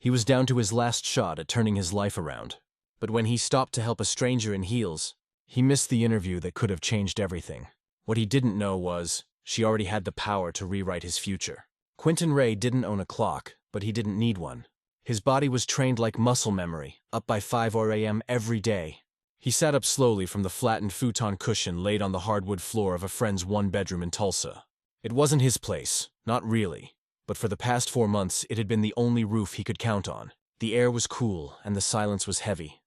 He was down to his last shot at turning his life around. But when he stopped to help a stranger in heels, he missed the interview that could have changed everything. What he didn't know was, she already had the power to rewrite his future. Quentin Ray didn't own a clock, but he didn't need one. His body was trained like muscle memory, up by 5 a.m. every day. He sat up slowly from the flattened futon cushion laid on the hardwood floor of a friend's one-bedroom in Tulsa. It wasn't his place, not really, but for the past 4 months it had been the only roof he could count on. The air was cool and the silence was heavy.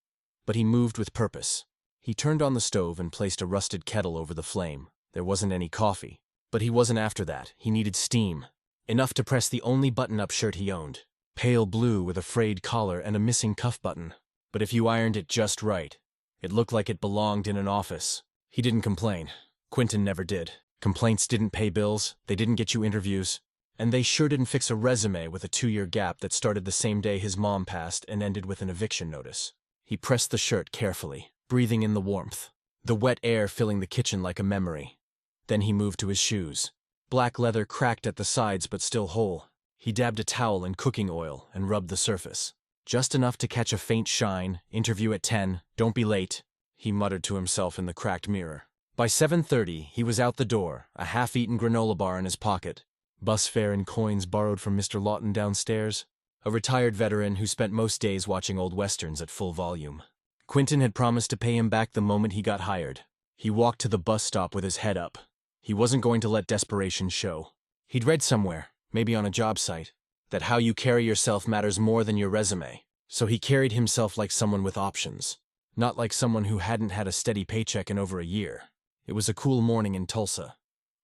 But he moved with purpose. He turned on the stove and placed a rusted kettle over the flame. There wasn't any coffee. But he wasn't after that. He needed steam. Enough to press the only button-up shirt he owned. Pale blue with a frayed collar and a missing cuff button. But if you ironed it just right, it looked like it belonged in an office. He didn't complain. Quentin never did. Complaints didn't pay bills, they didn't get you interviews, and they sure didn't fix a resume with a 2-year gap that started the same day his mom passed and ended with an eviction notice. He pressed the shirt carefully, breathing in the warmth, the wet air filling the kitchen like a memory. Then he moved to his shoes. Black leather cracked at the sides but still whole. He dabbed a towel in cooking oil and rubbed the surface. Just enough to catch a faint shine. Interview at 10, don't be late, he muttered to himself in the cracked mirror. By 7:30, he was out the door, a half-eaten granola bar in his pocket. Bus fare and coins borrowed from Mr. Lawton downstairs, a retired veteran who spent most days watching old westerns at full volume. Quentin had promised to pay him back the moment he got hired. He walked to the bus stop with his head up. He wasn't going to let desperation show. He'd read somewhere, maybe on a job site, that how you carry yourself matters more than your resume. So he carried himself like someone with options, not like someone who hadn't had a steady paycheck in over a year. It was a cool morning in Tulsa.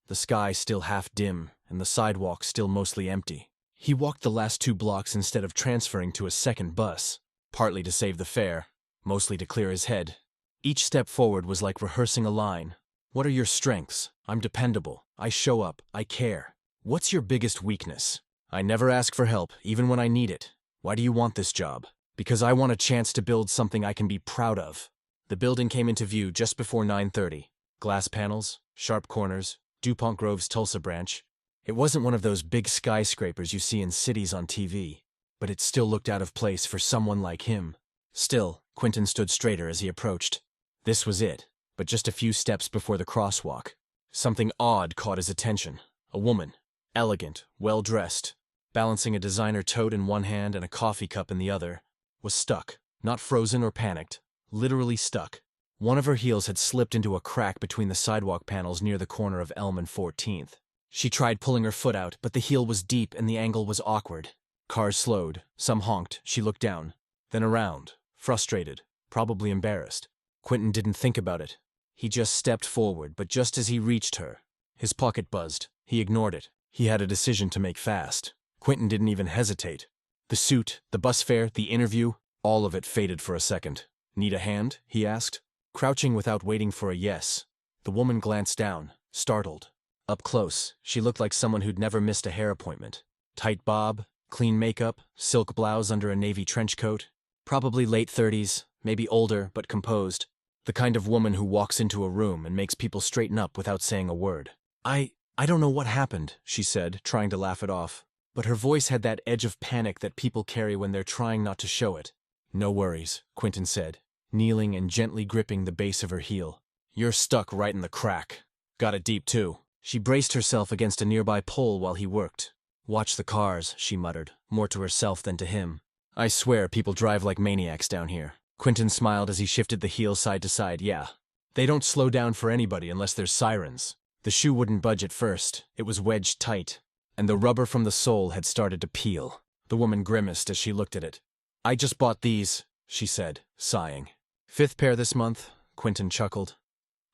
The sky still half dim, and the sidewalk still mostly empty. He walked the last 2 blocks instead of transferring to a second bus, partly to save the fare, mostly to clear his head. Each step forward was like rehearsing a line. What are your strengths? I'm dependable. I show up. I care. What's your biggest weakness? I never ask for help, even when I need it. Why do you want this job? Because I want a chance to build something I can be proud of. The building came into view just before 9:30. Glass panels, sharp corners, DuPont Grove's Tulsa branch. It wasn't one of those big skyscrapers you see in cities on TV, but it still looked out of place for someone like him. Still, Quentin stood straighter as he approached. This was it, but just a few steps before the crosswalk. Something odd caught his attention. A woman, elegant, well-dressed, balancing a designer tote in one hand and a coffee cup in the other, was stuck, not frozen or panicked, literally stuck. One of her heels had slipped into a crack between the sidewalk panels near the corner of Elm and 14th. She tried pulling her foot out, but the heel was deep and the angle was awkward. Cars slowed, some honked, she looked down, then around, frustrated, probably embarrassed. Quentin didn't think about it. He just stepped forward, but just as he reached her, his pocket buzzed. He ignored it. He had a decision to make fast. Quentin didn't even hesitate. The suit, the bus fare, the interview, all of it faded for a second. Need a hand? He asked. Crouching without waiting for a yes, the woman glanced down, startled. Up close, she looked like someone who'd never missed a hair appointment. Tight bob, clean makeup, silk blouse under a navy trench coat. Probably late 30s, maybe older, but composed. The kind of woman who walks into a room and makes people straighten up without saying a word. I don't know what happened, she said, trying to laugh it off. But her voice had that edge of panic that people carry when they're trying not to show it. No worries, Quentin said, kneeling and gently gripping the base of her heel. You're stuck right in the crack. Got it deep, too. She braced herself against a nearby pole while he worked. Watch the cars, she muttered, more to herself than to him. I swear people drive like maniacs down here. Quentin smiled as he shifted the heel side to side. Yeah. They don't slow down for anybody unless there's sirens. The shoe wouldn't budge at first. It was wedged tight, and the rubber from the sole had started to peel. The woman grimaced as she looked at it. I just bought these, she said, sighing. 5th pair this month, Quentin chuckled.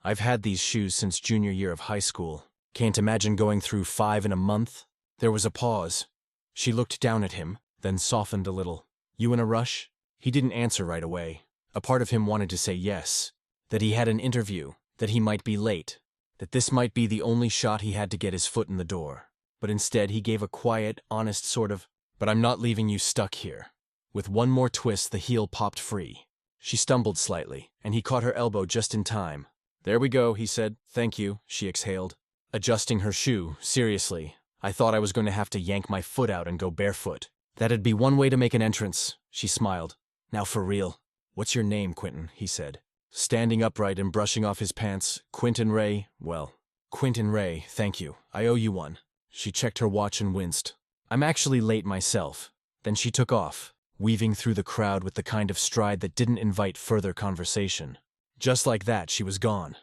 I've had these shoes since junior year of high school. Can't imagine going through 5 in a month. There was a pause. She looked down at him, then softened a little. You in a rush? He didn't answer right away. A part of him wanted to say yes, that he had an interview, that he might be late, that this might be the only shot he had to get his foot in the door. But instead he gave a quiet, honest sort of, but I'm not leaving you stuck here. With one more twist, the heel popped free. She stumbled slightly, and he caught her elbow just in time. There we go, he said. Thank you, she exhaled. Adjusting her shoe, seriously, I thought I was going to have to yank my foot out and go barefoot. That'd be one way to make an entrance, she smiled. Now for real. What's your name, Quentin? He said. Standing upright and brushing off his pants, Quentin Ray, Quentin Ray, thank you. I owe you one. She checked her watch and winced. I'm actually late myself. Then she took off, weaving through the crowd with the kind of stride that didn't invite further conversation. Just like that, she was gone.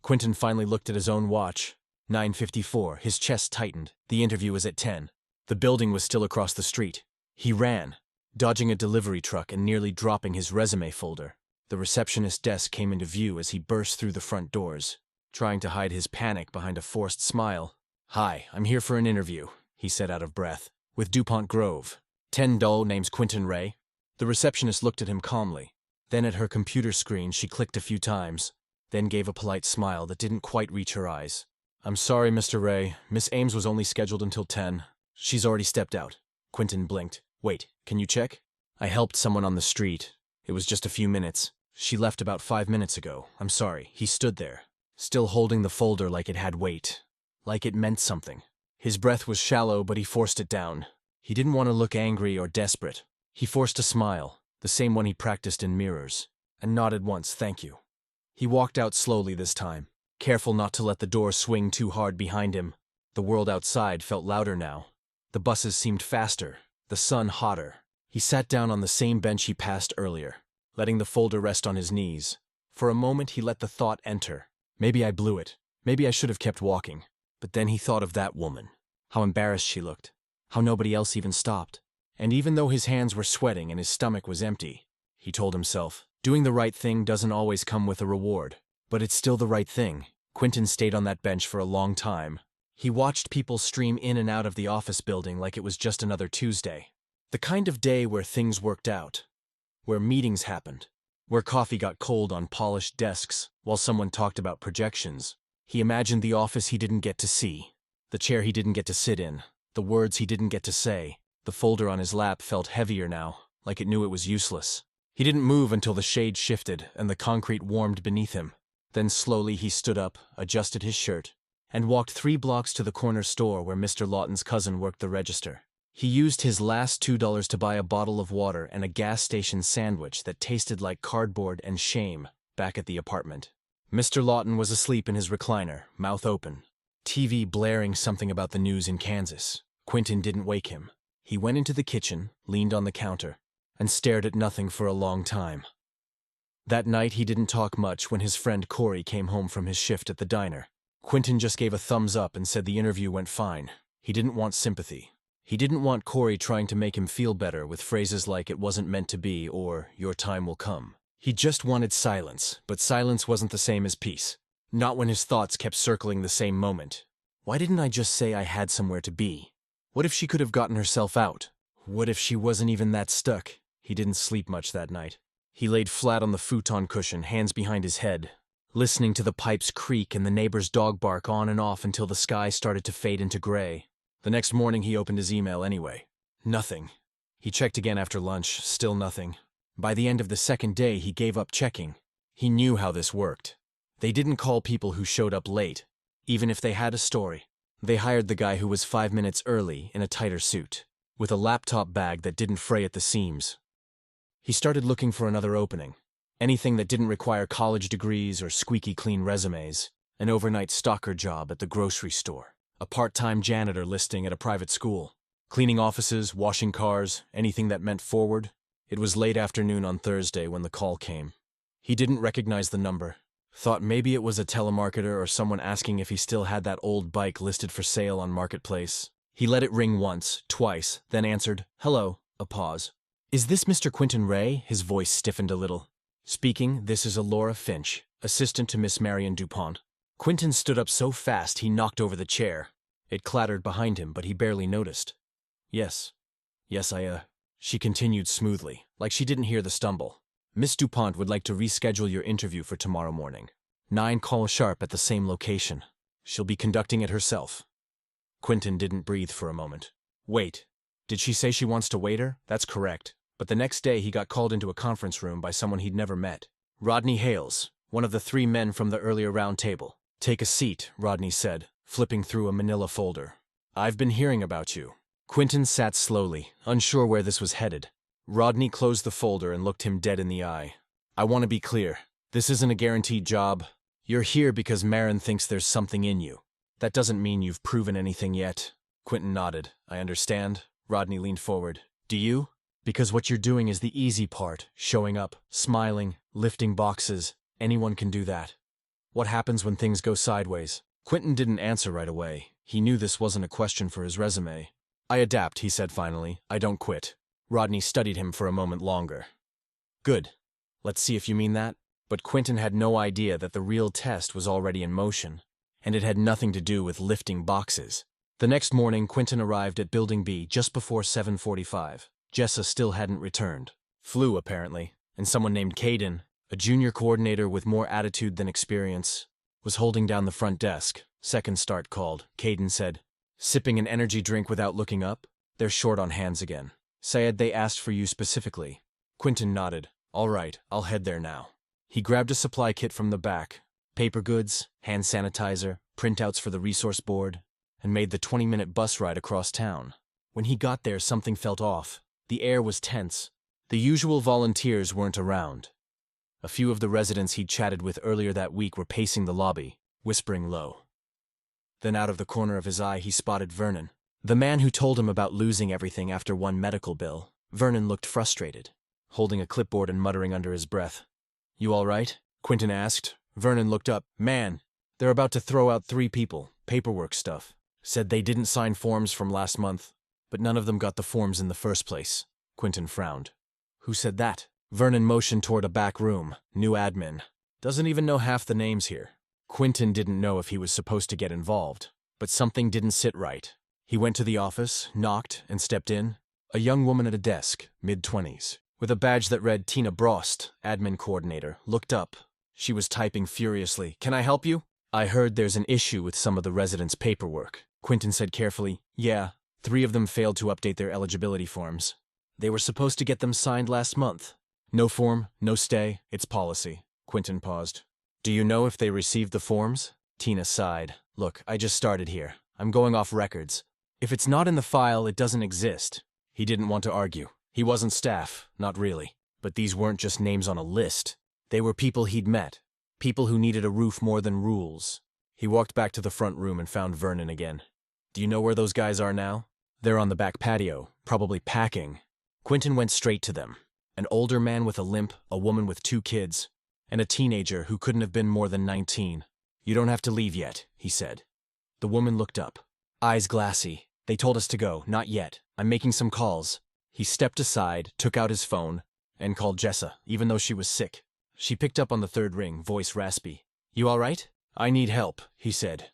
Quentin finally looked at his own watch. 9:54, his chest tightened. The interview was at 10. The building was still across the street. He ran, dodging a delivery truck and nearly dropping his resume folder. The receptionist's desk came into view as he burst through the front doors, trying to hide his panic behind a forced smile. Hi, I'm here for an interview, he said out of breath. With DuPont Grove. 10 name's Quentin Ray. The receptionist looked at him calmly. Then at her computer screen she clicked a few times, then gave a polite smile that didn't quite reach her eyes. I'm sorry, Mr. Ray. Miss Ames was only scheduled until 10. She's already stepped out. Quentin blinked. Wait, can you check? I helped someone on the street. It was just a few minutes. She left about 5 minutes ago. I'm sorry. He stood there, still holding the folder like it had weight, like it meant something. His breath was shallow, but he forced it down. He didn't want to look angry or desperate. He forced a smile, the same one he practiced in mirrors, and nodded once, thank you. He walked out slowly this time, careful not to let the door swing too hard behind him. The world outside felt louder now. The buses seemed faster, the sun hotter. He sat down on the same bench he passed earlier, letting the folder rest on his knees. For a moment he let the thought enter. Maybe I blew it. Maybe I should have kept walking. But then he thought of that woman. How embarrassed she looked. How nobody else even stopped. And even though his hands were sweating and his stomach was empty, he told himself, doing the right thing doesn't always come with a reward. But it's still the right thing. Quentin stayed on that bench for a long time. He watched people stream in and out of the office building like it was just another Tuesday. The kind of day where things worked out, where meetings happened, where coffee got cold on polished desks while someone talked about projections. He imagined the office he didn't get to see, the chair he didn't get to sit in, the words he didn't get to say. The folder on his lap felt heavier now, like it knew it was useless. He didn't move until the shade shifted and the concrete warmed beneath him. Then slowly he stood up, adjusted his shirt, and walked 3 blocks to the corner store where Mr. Lawton's cousin worked the register. He used his last $2 to buy a bottle of water and a gas station sandwich that tasted like cardboard and shame back at the apartment. Mr. Lawton was asleep in his recliner, mouth open, TV blaring something about the news in Kansas. Quentin didn't wake him. He went into the kitchen, leaned on the counter, and stared at nothing for a long time. That night he didn't talk much when his friend Corey came home from his shift at the diner. Quentin just gave a thumbs up and said the interview went fine. He didn't want sympathy. He didn't want Corey trying to make him feel better with phrases like it wasn't meant to be or your time will come. He just wanted silence, but silence wasn't the same as peace. Not when his thoughts kept circling the same moment. Why didn't I just say I had somewhere to be? What if she could have gotten herself out? What if she wasn't even that stuck? He didn't sleep much that night. He laid flat on the futon cushion, hands behind his head, listening to the pipes creak and the neighbor's dog bark on and off until the sky started to fade into gray. The next morning he opened his email anyway. Nothing. He checked again after lunch, still nothing. By the end of the second day he gave up checking. He knew how this worked. They didn't call people who showed up late, even if they had a story. They hired the guy who was 5 minutes early in a tighter suit, with a laptop bag that didn't fray at the seams. He started looking for another opening. Anything that didn't require college degrees or squeaky clean resumes. An overnight stalker job at the grocery store. A part-time janitor listing at a private school. Cleaning offices, washing cars, anything that meant forward. It was late afternoon on Thursday when the call came. He didn't recognize the number. Thought maybe it was a telemarketer or someone asking if he still had that old bike listed for sale on Marketplace. He let it ring once, twice, then answered, "Hello," a pause. "Is this Mr. Quentin Ray?" His voice stiffened a little. "Speaking, this is Alora Finch, assistant to Miss Marion DuPont." Quentin stood up so fast he knocked over the chair. It clattered behind him, but he barely noticed. Yes, she continued smoothly, like she didn't hear the stumble. "Miss DuPont would like to reschedule your interview for tomorrow morning. 9 call sharp at the same location. She'll be conducting it herself." Quentin didn't breathe for a moment. Wait, did she say she wants to waiter? That's correct. But the next day he got called into a conference room by someone he'd never met. Rodney Hales, one of the 3 men from the earlier round table. "Take a seat," Rodney said, flipping through a manila folder. "I've been hearing about you." Quentin sat slowly, unsure where this was headed. Rodney closed the folder and looked him dead in the eye. I want to be clear. This isn't a guaranteed job. You're here because Marin thinks there's something in you. That doesn't mean you've proven anything yet. Quentin nodded. I understand. Rodney leaned forward. Do you? Because what you're doing is the easy part. Showing up, smiling, lifting boxes. Anyone can do that. What happens when things go sideways? Quentin didn't answer right away. He knew this wasn't a question for his resume. I adapt, he said finally. I don't quit. Rodney studied him for a moment longer. Good. Let's see if you mean that. But Quentin had no idea that the real test was already in motion, and it had nothing to do with lifting boxes. The next morning, Quentin arrived at Building B just before 7:45. Jessa still hadn't returned. Flew, apparently, and someone named Caden, a junior coordinator with more attitude than experience, was holding down the front desk. Second start called. Caden said, sipping an energy drink without looking up. They're short on hands again. Sayed they asked for you specifically. Quentin nodded. All right, I'll head there now. He grabbed a supply kit from the back, paper goods, hand sanitizer, printouts for the resource board, and made the 20-minute bus ride across town. When he got there, something felt off. The air was tense. The usual volunteers weren't around. A few of the residents he'd chatted with earlier that week were pacing the lobby, whispering low. Then out of the corner of his eye, he spotted Vernon, the man who told him about losing everything after one medical bill. Vernon looked frustrated, holding a clipboard and muttering under his breath. You all right? Quentin asked. Vernon looked up. Man, they're about to throw out 3 people. Paperwork stuff. Said they didn't sign forms from last month, but none of them got the forms in the first place. Quentin frowned. Who said that? Vernon motioned toward a back room. New admin. Doesn't even know half the names here. Quentin didn't know if he was supposed to get involved, but something didn't sit right. He went to the office, knocked, and stepped in. A young woman at a desk, mid-20s, with a badge that read Tina Brost, admin coordinator, looked up. She was typing furiously. Can I help you? I heard there's an issue with some of the residents' paperwork. Quentin said carefully. Yeah, 3 of them failed to update their eligibility forms. They were supposed to get them signed last month. No form, no stay, it's policy. Quentin paused. Do you know if they received the forms? Tina sighed. Look, I just started here. I'm going off records. If it's not in the file, it doesn't exist. He didn't want to argue. He wasn't staff, not really. But these weren't just names on a list. They were people he'd met. People who needed a roof more than rules. He walked back to the front room and found Vernon again. Do you know where those guys are now? They're on the back patio, probably packing. Quentin went straight to them. An older man with a limp, a woman with 2 kids, and a teenager who couldn't have been more than 19. You don't have to leave yet, he said. The woman looked up. Eyes glassy. They told us to go, not yet. I'm making some calls. He stepped aside, took out his phone, and called Jessa, even though she was sick. She picked up on the 3rd ring, voice raspy. You all right? I need help, he said.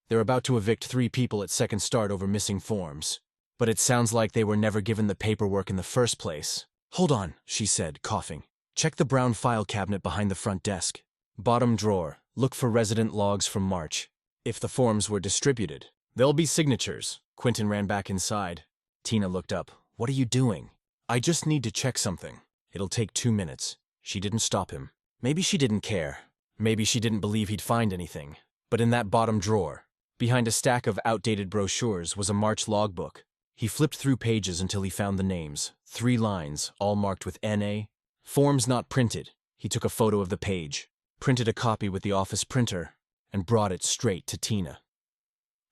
They're about to evict 3 people at second start over missing forms. But it sounds like they were never given the paperwork in the first place. Hold on, she said, coughing. Check the brown file cabinet behind the front desk. Bottom drawer. Look for resident logs from March. If the forms were distributed, there'll be signatures. Quentin ran back inside. Tina looked up. What are you doing? I just need to check something. It'll take 2 minutes. She didn't stop him. Maybe she didn't care. Maybe she didn't believe he'd find anything. But in that bottom drawer, behind a stack of outdated brochures, was a March logbook. He flipped through pages until he found the names. 3 lines, all marked with NA. Forms not printed. He took a photo of the page, printed a copy with the office printer, and brought it straight to Tina.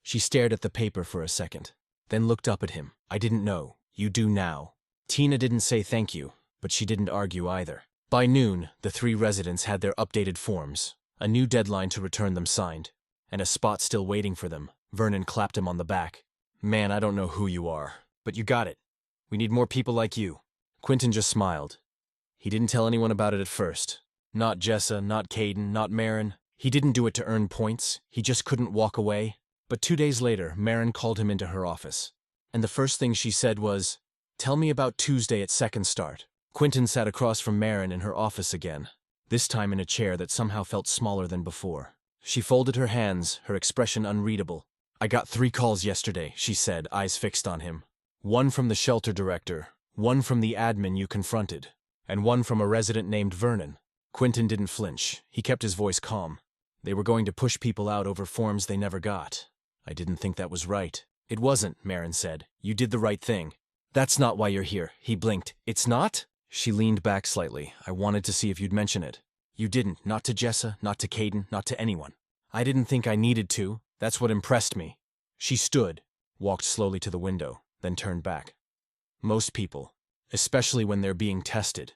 She stared at the paper for a second, then looked up at him. I didn't know. You do now. Tina didn't say thank you, but she didn't argue either. By noon, the 3 residents had their updated forms, a new deadline to return them signed, and a spot still waiting for them. Vernon clapped him on the back. Man, I don't know who you are, but you got it. We need more people like you. Quentin just smiled. He didn't tell anyone about it at first. Not Jessa, not Caden, not Marin. He didn't do it to earn points. He just couldn't walk away. But 2 days later, Marin called him into her office. And the first thing she said was, tell me about Tuesday at second start. Quentin sat across from Marin in her office again, this time in a chair that somehow felt smaller than before. She folded her hands, her expression unreadable. I got 3 calls yesterday, she said, eyes fixed on him. 1 from the shelter director, 1 from the admin you confronted, and 1 from a resident named Vernon. Quentin didn't flinch. He kept his voice calm. They were going to push people out over forms they never got. I didn't think that was right. It wasn't, Marin said. You did the right thing. That's not why you're here. He blinked. It's not? She leaned back slightly. I wanted to see if you'd mention it. You didn't. Not to Jessa, not to Caden, not to anyone. I didn't think I needed to. That's what impressed me. She stood, walked slowly to the window, then turned back. Most people, especially when they're being tested,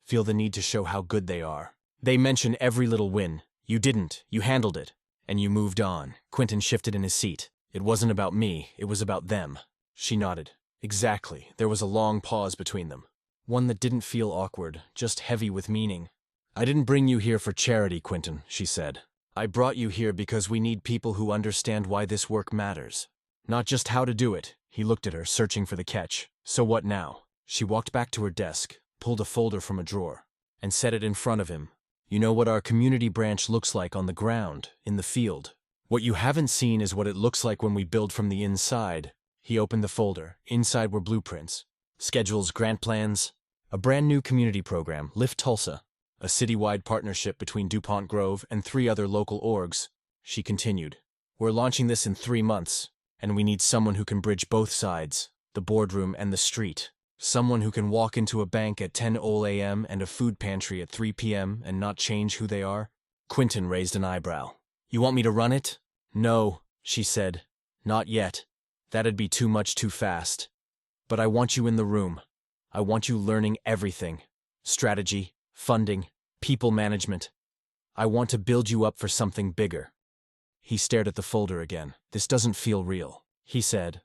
feel the need to show how good they are. They mention every little win. You didn't. You handled it. And you moved on. Quentin shifted in his seat. It wasn't about me. It was about them. She nodded. Exactly. There was a long pause between them. One that didn't feel awkward, just heavy with meaning. I didn't bring you here for charity, Quentin, she said. I brought you here because we need people who understand why this work matters. Not just how to do it. He looked at her, searching for the catch. So what now? She walked back to her desk, pulled a folder from a drawer, and set it in front of him. You know what our community branch looks like on the ground, in the field. What you haven't seen is what it looks like when we build from the inside. He opened the folder. Inside were blueprints, schedules, grant plans, a brand new community program, Lift Tulsa, a citywide partnership between DuPont Grove and 3 other local orgs. She continued. We're launching this in 3 months, and we need someone who can bridge both sides, the boardroom and the street. Someone who can walk into a bank at 10 a.m. and a food pantry at 3 p.m. and not change who they are. Quentin raised an eyebrow. You want me to run it? No, she said. Not yet. That'd be too much too fast. But I want you in the room. I want you learning everything. Strategy, funding, people management. I want to build you up for something bigger. He stared at the folder again. This doesn't feel real, he said.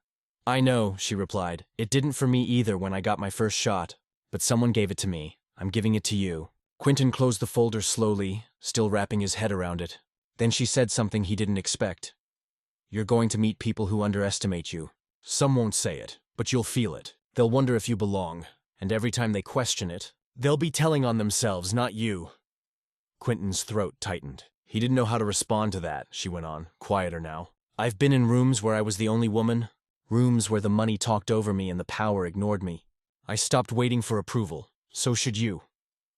I know, she replied. It didn't for me either when I got my first shot. But someone gave it to me. I'm giving it to you. Quentin closed the folder slowly, still wrapping his head around it. Then she said something he didn't expect. You're going to meet people who underestimate you. Some won't say it, but you'll feel it. They'll wonder if you belong. And every time they question it, they'll be telling on themselves, not you. Quentin's throat tightened. He didn't know how to respond to that, she went on, quieter now. I've been in rooms where I was the only woman. Rooms where the money talked over me and the power ignored me. I stopped waiting for approval. So should you.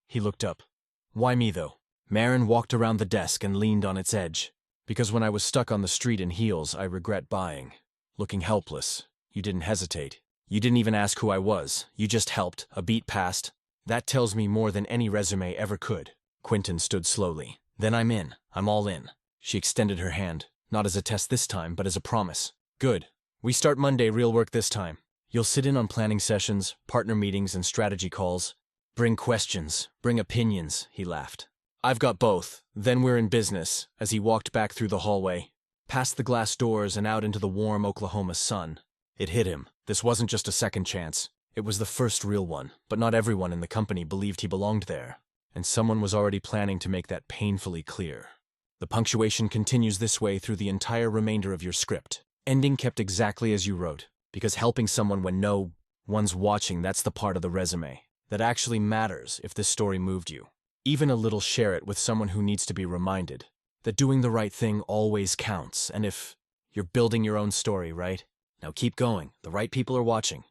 He looked up. Why me, though? Marin walked around the desk and leaned on its edge. Because when I was stuck on the street in heels, I regret buying. Looking helpless. You didn't hesitate. You didn't even ask who I was. You just helped. A beat passed. That tells me more than any resume ever could. Quentin stood slowly. Then I'm in. I'm all in. She extended her hand. Not as a test this time, but as a promise. Good. We start Monday, real work this time. You'll sit in on planning sessions, partner meetings, and strategy calls. Bring questions, bring opinions, he laughed. I've got both. Then we're in business, as he walked back through the hallway, past the glass doors and out into the warm Oklahoma sun. It hit him. This wasn't just a second chance. It was the first real one, but not everyone in the company believed he belonged there. And someone was already planning to make that painfully clear. The punctuation continues this way through the entire remainder of your script. Ending kept exactly as you wrote, because helping someone when no one's watching, that's the part of the resume that actually matters if this story moved you. Even a little, share it with someone who needs to be reminded that doing the right thing always counts, and if you're building your own story, right? Now keep going. The right people are watching.